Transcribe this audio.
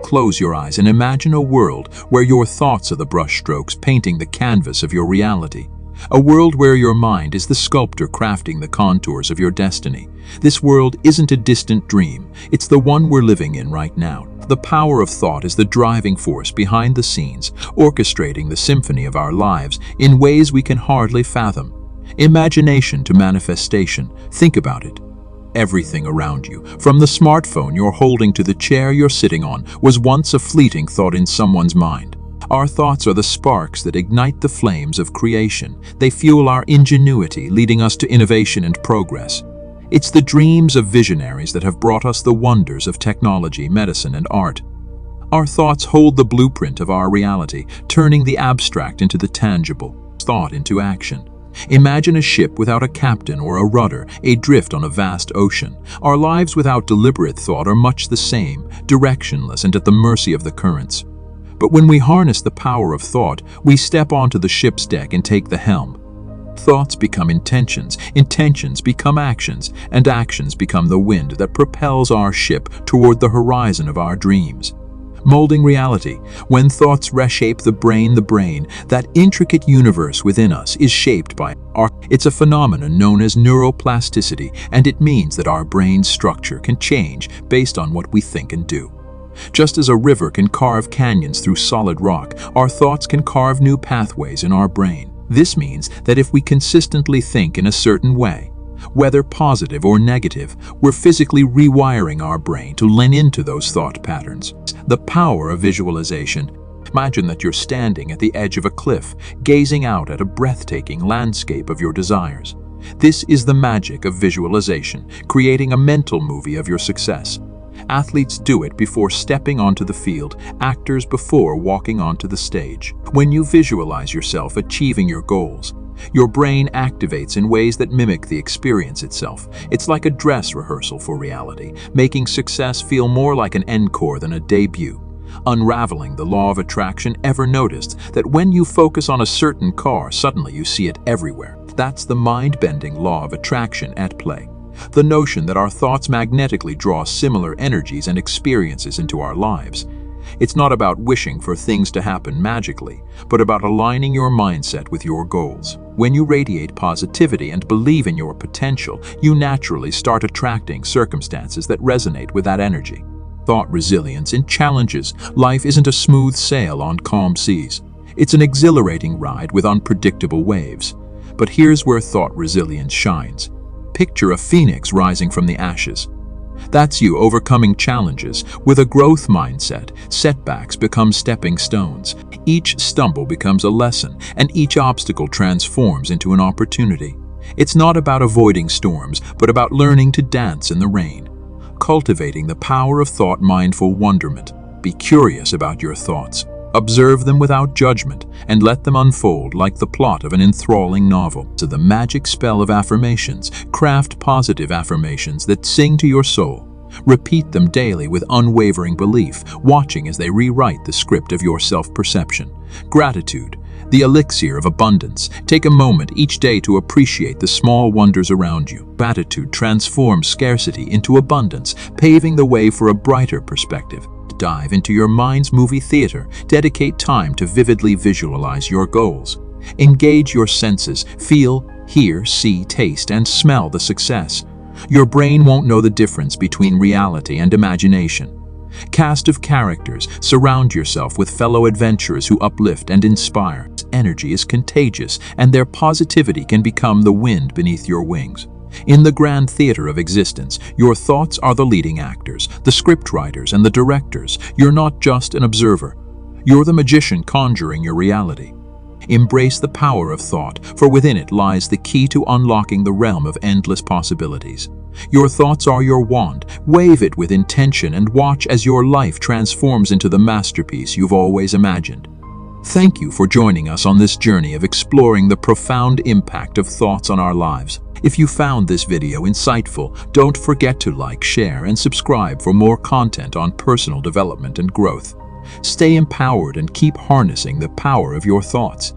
Close your eyes and imagine a world where your thoughts are the brushstrokes painting the canvas of your reality. A world where your mind is the sculptor crafting the contours of your destiny. This world isn't a distant dream, it's the one we're living in right now. The power of thought is the driving force behind the scenes, orchestrating the symphony of our lives in ways we can hardly fathom. Imagination to manifestation. Think about it. Everything around you, from the smartphone you're holding to the chair you're sitting on, was once a fleeting thought in someone's mind. Our thoughts are the sparks that ignite the flames of creation. They fuel our ingenuity, leading us to innovation and progress. It's the dreams of visionaries that have brought us the wonders of technology, medicine, and art. Our thoughts hold the blueprint of our reality, turning the abstract into the tangible, thought into action. Imagine a ship without a captain or a rudder, adrift on a vast ocean. Our lives without deliberate thought are much the same, directionless and at the mercy of the currents. But when we harness the power of thought, we step onto the ship's deck and take the helm. Thoughts become intentions, intentions become actions, and actions become the wind that propels our ship toward the horizon of our dreams. Molding reality. When thoughts reshape the brain, that intricate universe within us is shaped by It's a phenomenon known as neuroplasticity, and it means that our brain's structure can change based on what we think and do. Just as a river can carve canyons through solid rock, our thoughts can carve new pathways in our brain. This means that if we consistently think in a certain way, whether positive or negative, we're physically rewiring our brain to lean into those thought patterns. The power of visualization. Imagine that you're standing at the edge of a cliff, gazing out at a breathtaking landscape of your desires. This is the magic of visualization, creating a mental movie of your success. Athletes do it before stepping onto the field, actors before walking onto the stage. When you visualize yourself achieving your goals, your brain activates in ways that mimic the experience itself. It's like a dress rehearsal for reality, making success feel more like an encore than a debut. Unraveling the law of attraction. Ever noticed that when you focus on a certain car, suddenly you see it everywhere? That's the mind-bending law of attraction at play. The notion that our thoughts magnetically draw similar energies and experiences into our lives. It's not about wishing for things to happen magically, but about aligning your mindset with your goals. When you radiate positivity and believe in your potential, you naturally start attracting circumstances that resonate with that energy. Thought resilience in challenges. Life isn't a smooth sail on calm seas. It's an exhilarating ride with unpredictable waves. But here's where thought resilience shines. Picture a phoenix rising from the ashes. That's you overcoming challenges. With a growth mindset, setbacks become stepping stones. Each stumble becomes a lesson, and each obstacle transforms into an opportunity. It's not about avoiding storms, but about learning to dance in the rain. Cultivating the power of thought-mindful wonderment. Be curious about your thoughts. Observe them without judgment, and let them unfold like the plot of an enthralling novel. To the magic spell of affirmations, craft positive affirmations that sing to your soul. Repeat them daily with unwavering belief, watching as they rewrite the script of your self-perception. Gratitude, the elixir of abundance. Take a moment each day to appreciate the small wonders around you. Gratitude transforms scarcity into abundance, paving the way for a brighter perspective. Dive into your mind's movie theater. Dedicate time to vividly visualize your goals. Engage your senses. Feel, hear, see, taste, and smell the success. Your brain won't know the difference between reality and imagination. Cast of characters. Surround yourself with fellow adventurers who uplift and inspire. Energy is contagious, and their positivity can become the wind beneath your wings. In the grand theater of existence, your thoughts are the leading actors, the scriptwriters, and the directors. You're not just an observer. You're the magician conjuring your reality. Embrace the power of thought, for within it lies the key to unlocking the realm of endless possibilities. Your thoughts are your wand. Wave it with intention and watch as your life transforms into the masterpiece you've always imagined. Thank you for joining us on this journey of exploring the profound impact of thoughts on our lives. If you found this video insightful, don't forget to like, share, and subscribe for more content on personal development and growth. Stay empowered and keep harnessing the power of your thoughts.